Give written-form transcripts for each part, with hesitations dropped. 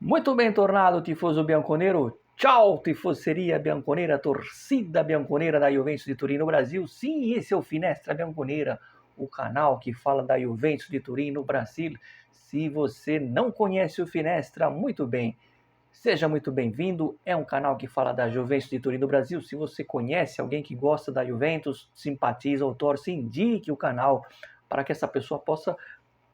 Muito bem, tornado tifoso bianconero. Ciao, tifoseria bianconera, torcida bianconera da Juventus de Turim no Brasil. Sim, esse é o Finestra Bianconera, o canal que fala da Juventus de Turim no Brasil. Se você não conhece o Finestra, muito bem, seja muito bem-vindo. É um canal que fala da Juventus de Turim no Brasil. Se você conhece alguém que gosta da Juventus, simpatiza ou torce, indique o canal para que essa pessoa possa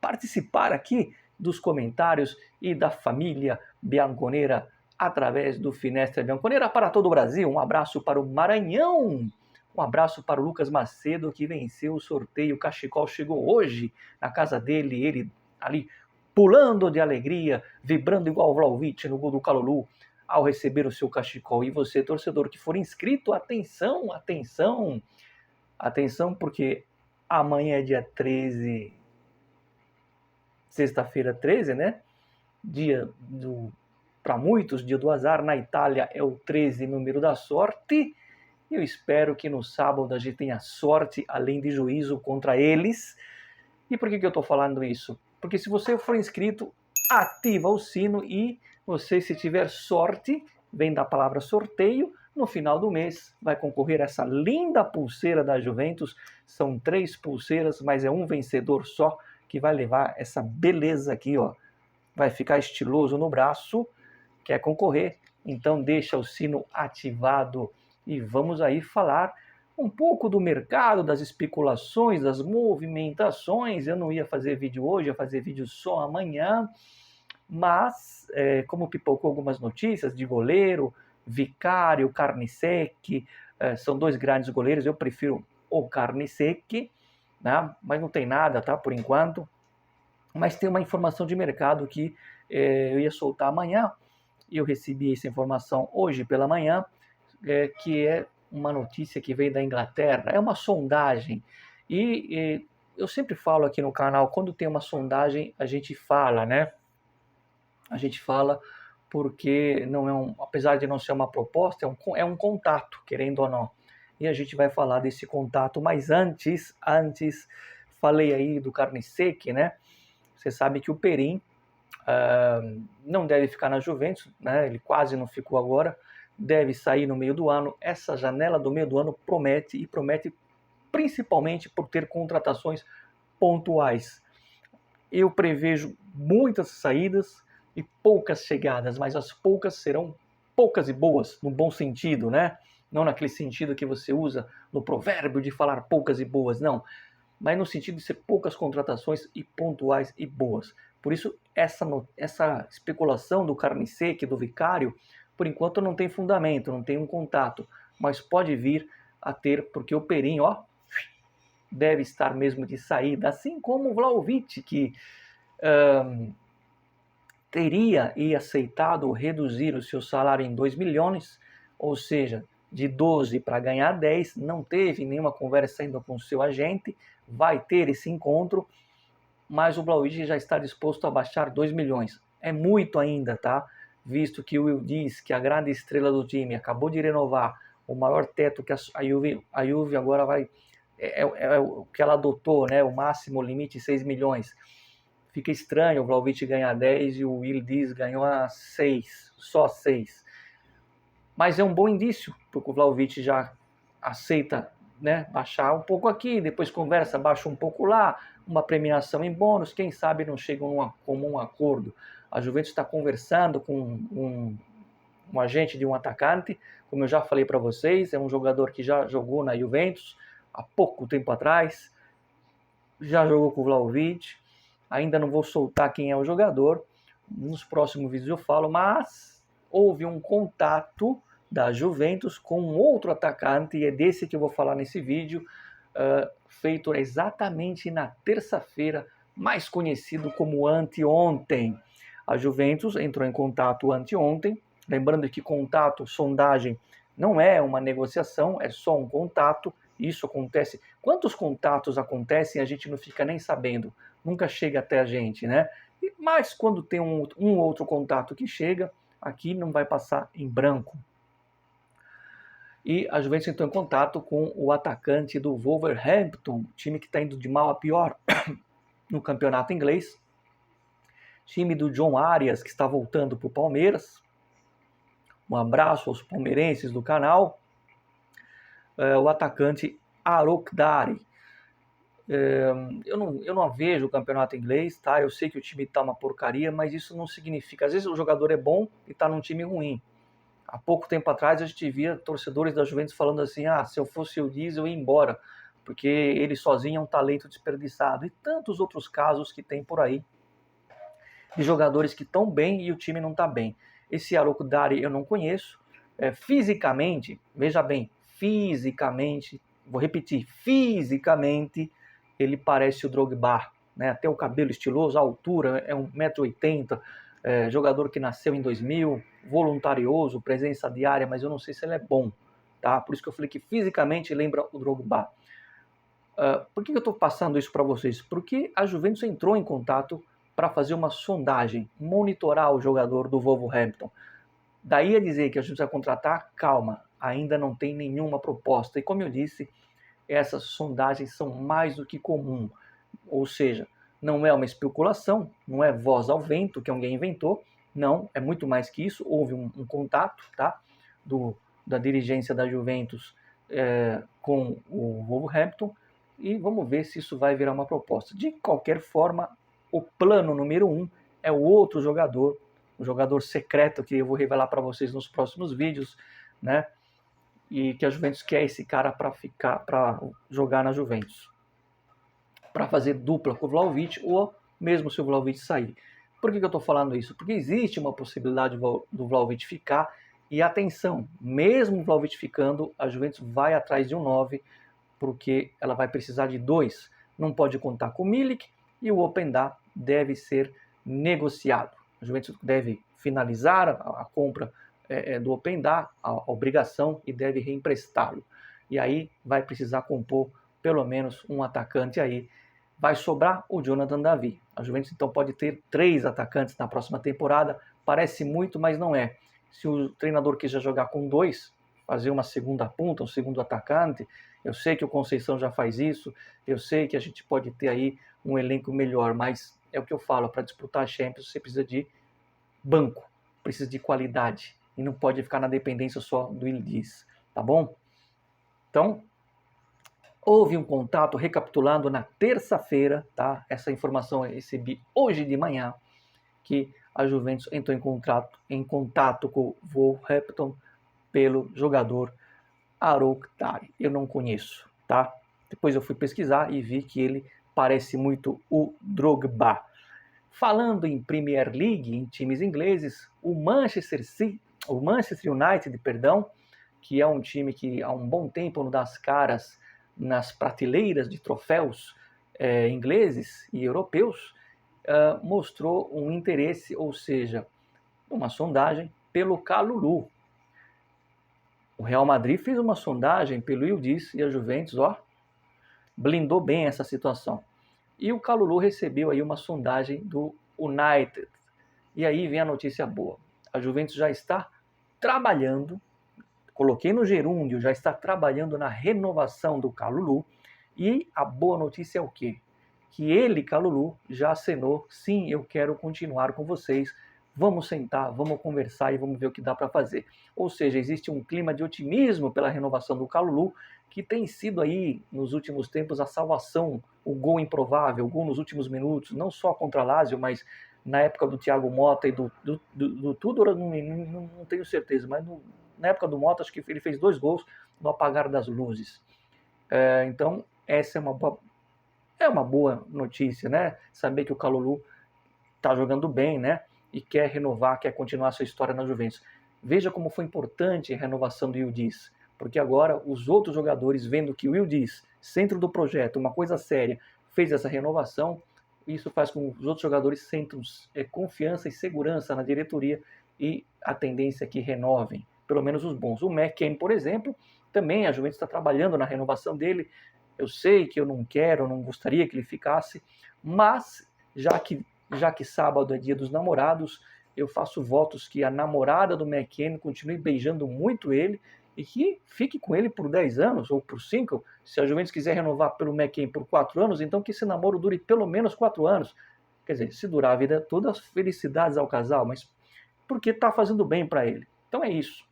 participar aqui dos comentários e da família bianconera através do Finestra Bianconera para todo o Brasil. Um abraço para o Maranhão, um abraço para o Lucas Macedo, que venceu o sorteio. O cachecol chegou hoje na casa dele, ele ali pulando de alegria, vibrando igual o Vlahovic no gol do Kalulu ao receber o seu cachecol. E você, torcedor que for inscrito, atenção, atenção, atenção, porque amanhã é dia 13, sexta-feira 13, né? Para muitos, dia do azar. Na Itália é o 13, número da sorte. Eu espero que no sábado a gente tenha sorte, além de juízo contra eles. E por que eu estou falando isso? Porque se você for inscrito, ativa o sino e você, se tiver sorte, vem da palavra sorteio, no final do mês vai concorrer a essa linda pulseira da Juventus. São 3 pulseiras, mas é um vencedor só que vai levar essa beleza aqui, ó. Vai ficar estiloso no braço. Quer concorrer? Então deixa o sino ativado e vamos aí falar um pouco do mercado, das especulações, das movimentações. Eu não ia fazer vídeo hoje, ia fazer vídeo só amanhã, mas como pipocou algumas notícias de goleiro, Vicário, Carnicetti, são 2 grandes goleiros, eu prefiro o Carnicetti, né? Mas não tem nada, tá, por enquanto. Mas tem uma informação de mercado que eu ia soltar amanhã, e eu recebi essa informação hoje pela manhã, que é uma notícia que veio da Inglaterra, é uma sondagem, e eu sempre falo aqui no canal, quando tem uma sondagem, a gente fala, né? A gente fala porque não é apesar de não ser uma proposta, é um contato, querendo ou não. E a gente vai falar desse contato, mas antes, falei aí do Carnicetti, né? Você sabe que o Perin não deve ficar na Juventus, né? Ele quase não ficou agora, deve sair no meio do ano. Essa janela do meio do ano promete principalmente por ter contratações pontuais. Eu prevejo muitas saídas e poucas chegadas, mas as poucas serão poucas e boas, no bom sentido, né? Não naquele sentido que você usa no provérbio de falar poucas e boas, não. Mas no sentido de ser poucas contratações e pontuais e boas. Por isso, essa especulação do Carnicetti, do Vicário, por enquanto não tem fundamento, não tem um contato, mas pode vir a ter, porque o Perin, ó, deve estar mesmo de saída, assim como o Vlahovic, que teria aceitado reduzir o seu salário em 2 milhões, ou seja, de 12 para ganhar 10, não teve nenhuma conversa ainda com o seu agente, vai ter esse encontro, mas o Vlahovic já está disposto a baixar 2 milhões. É muito ainda, tá? Visto que o Will diz que a grande estrela do time acabou de renovar o maior teto que a Juve agora vai... É o que ela adotou, né? O máximo limite 6 milhões. Fica estranho o Vlahovic ganhar 10 e o Will Diz ganhou 6, só 6. Mas é um bom indício, porque o Vlahovic já aceita, né, baixar um pouco aqui, depois conversa, baixa um pouco lá, uma premiação em bônus, quem sabe não chegam a um comum acordo. A Juventus está conversando com um agente de um atacante, como eu já falei para vocês, é um jogador que já jogou na Juventus há pouco tempo atrás, já jogou com o Vlahovic, ainda não vou soltar quem é o jogador, nos próximos vídeos eu falo, mas houve um contato da Juventus com um outro atacante, e é desse que eu vou falar nesse vídeo, feito exatamente na terça-feira, mais conhecido como anteontem. A Juventus entrou em contato anteontem, lembrando que contato, sondagem, não é uma negociação, é só um contato. Isso acontece. Quantos contatos acontecem, a gente não fica nem sabendo, nunca chega até a gente, né? Mas quando tem um outro contato que chega, aqui não vai passar em branco. E a Juventus entrou em contato com o atacante do Wolverhampton, time que está indo de mal a pior no campeonato inglês, time do John Arias, que está voltando para o Palmeiras. Um abraço aos palmeirenses do canal. O atacante Arokdari. Eu não vejo o campeonato inglês, tá? Eu sei que o time está uma porcaria, mas isso não significa... Às vezes o jogador é bom e está num time ruim. Há pouco tempo atrás a gente via torcedores da Juventus falando assim, se eu fosse o Dias eu ia embora, porque ele sozinho é um talento desperdiçado. E tantos outros casos que tem por aí, de jogadores que estão bem e o time não está bem. Esse Arokdari eu não conheço. Fisicamente, veja bem, fisicamente, vou repetir, fisicamente, ele parece o Drogba, né? Até o cabelo estiloso, a altura, é 1,80 m, jogador que nasceu em 2000, voluntarioso, presença diária, mas eu não sei se ele é bom, tá? Por isso que eu falei que fisicamente lembra o Drogba. Por que eu estou passando isso para vocês? Porque a Juventus entrou em contato para fazer uma sondagem, monitorar o jogador do Wolverhampton. Daí a dizer que a gente vai contratar, calma, ainda não tem nenhuma proposta. E como eu disse, essas sondagens são mais do que comum. Ou seja, não é uma especulação, não é voz ao vento que alguém inventou, não, é muito mais que isso. Houve um contato, tá, da dirigência da Juventus com o Wolverhampton, e vamos ver se isso vai virar uma proposta. De qualquer forma, o plano número 1 é o outro jogador, o jogador secreto que eu vou revelar para vocês nos próximos vídeos, né? E que a Juventus quer esse cara para jogar na Juventus, para fazer dupla com o Vlahovic, ou mesmo se o Vlahovic sair. Por que eu estou falando isso? Porque existe uma possibilidade do Vlahovic ficar, e atenção, mesmo o Vlahovic ficando, a Juventus vai atrás de um 9, porque ela vai precisar de 2. Não pode contar com o Milik, e o Openda deve ser negociado. A Juventus deve finalizar a compra do Openda, a obrigação, e deve reemprestá-lo. E aí vai precisar compor pelo menos um atacante aí. Vai sobrar o Jonathan David. A Juventus então pode ter 3 atacantes na próxima temporada. Parece muito, mas não é. Se o treinador quiser jogar com 2, fazer uma segunda ponta, um segundo atacante, eu sei que o Conceição já faz isso, eu sei que a gente pode ter aí um elenco melhor, mas é o que eu falo, para disputar a Champions você precisa de banco, precisa de qualidade, e não pode ficar na dependência só do Ildiz, tá bom? Então, houve um contato, recapitulando, na terça-feira, tá? Essa informação eu recebi hoje de manhã, que a Juventus entrou em contato com o Wolverhampton pelo jogador Arokdari. Eu não conheço, tá? Depois eu fui pesquisar e vi que ele parece muito o Drogba. Falando em Premier League, em times ingleses, o Manchester United, que é um time que há um bom tempo não dá as caras nas prateleiras de troféus ingleses e europeus, mostrou um interesse, ou seja, uma sondagem pelo Kalulu. O Real Madrid fez uma sondagem pelo Ildiz e a Juventus, blindou bem essa situação. E o Kalulu recebeu aí uma sondagem do United. E aí vem a notícia boa. A Juventus já está trabalhando, coloquei no gerúndio, já está trabalhando na renovação do Kalulu. E a boa notícia é o quê? Que ele, Kalulu, já acenou, sim, eu quero continuar com vocês, vamos sentar, vamos conversar e vamos ver o que dá para fazer. Ou seja, existe um clima de otimismo pela renovação do Kalulu, que tem sido aí, nos últimos tempos, a salvação, o gol improvável, o gol nos últimos minutos, não só contra a Lazio, mas na época do Thiago Motta e do Tudor, não tenho certeza, mas na época do Motta, acho que ele fez 2 gols no apagar das luzes. Então, essa é uma boa notícia, né? Saber que o Kalulu está jogando bem, né? E quer renovar, quer continuar sua história na Juventus. Veja como foi importante a renovação do Ildiz, porque agora os outros jogadores, vendo que o Ildiz, centro do projeto, uma coisa séria, fez essa renovação, isso faz com que os outros jogadores sentam confiança e segurança na diretoria, e a tendência é que renovem, pelo menos os bons. O McKennie, por exemplo, também a Juventus está trabalhando na renovação dele. Eu sei que eu não gostaria que ele ficasse, mas já que sábado é dia dos namorados, eu faço votos que a namorada do McKennie continue beijando muito ele e que fique com ele por 10 anos ou por 5. Se a Juventus quiser renovar pelo McKennie por 4 anos, então que esse namoro dure pelo menos 4 anos. Quer dizer, se durar a vida toda, felicidades ao casal, mas porque está fazendo bem para ele. Então é isso.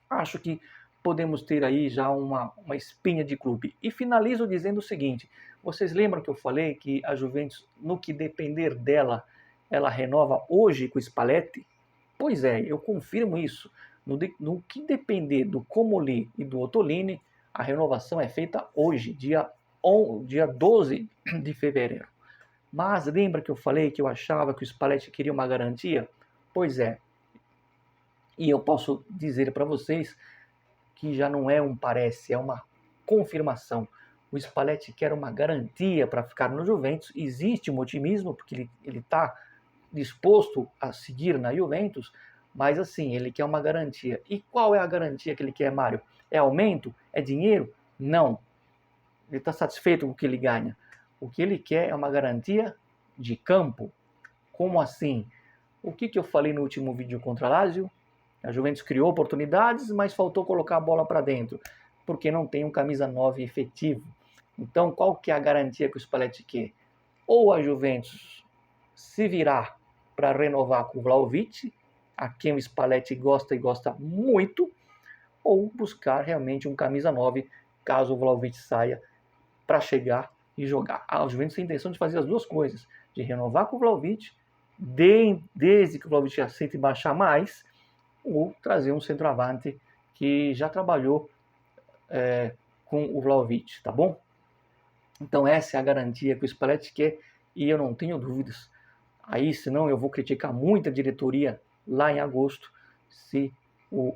Acho que podemos ter aí já uma espinha de clube. E finalizo dizendo o seguinte, vocês lembram que eu falei que a Juventus, no que depender dela, ela renova hoje com o Spalletti? Pois é, eu confirmo isso. No que depender do Comolli e do Ottolini, a renovação é feita hoje, dia 12 de fevereiro. Mas lembra que eu falei que eu achava que o Spalletti queria uma garantia? Pois é. E eu posso dizer para vocês que já não é um parece, é uma confirmação. O Spalletti quer uma garantia para ficar no Juventus. Existe um otimismo, porque ele está disposto a seguir na Juventus, mas assim, ele quer uma garantia. E qual é a garantia que ele quer, Mário? É aumento? É dinheiro? Não. Ele está satisfeito com o que ele ganha. O que ele quer é uma garantia de campo. Como assim? O que eu falei no último vídeo contra a Lazio? A Juventus criou oportunidades, mas faltou colocar a bola para dentro, porque não tem um camisa 9 efetivo. Então, qual que é a garantia que o Spalletti quer? Ou a Juventus se virar para renovar com o Vlahovic, a quem o Spalletti gosta e gosta muito, ou buscar realmente um camisa 9, caso o Vlahovic saia, para chegar e jogar. A Juventus tem a intenção de fazer as duas coisas, de renovar com o Vlahovic, desde que o Vlahovic aceite baixar mais, ou trazer um centroavante que já trabalhou com o Vlahovic, tá bom? Então essa é a garantia que o Spalletti quer e eu não tenho dúvidas. Aí, senão eu vou criticar muito a diretoria lá em agosto, se o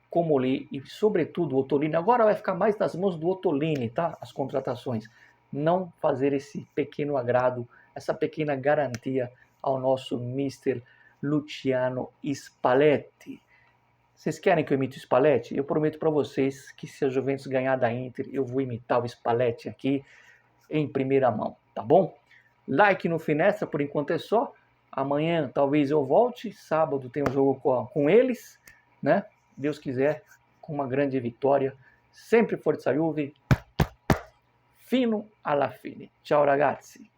Comolli e, sobretudo, o Ottolini, agora vai ficar mais nas mãos do Ottolini, tá? As contratações. Não fazer esse pequeno agrado, essa pequena garantia ao nosso Mr. Luciano Spalletti. Vocês querem que eu imite o Spalletti? Eu prometo para vocês que se a Juventus ganhar da Inter, eu vou imitar o Spalletti aqui em primeira mão, tá bom? Like no Finestra, por enquanto é só. Amanhã talvez eu volte, sábado tem um jogo com eles, né? Deus quiser, com uma grande vitória. Sempre Forza Juve, fino alla fine. Ciao ragazzi!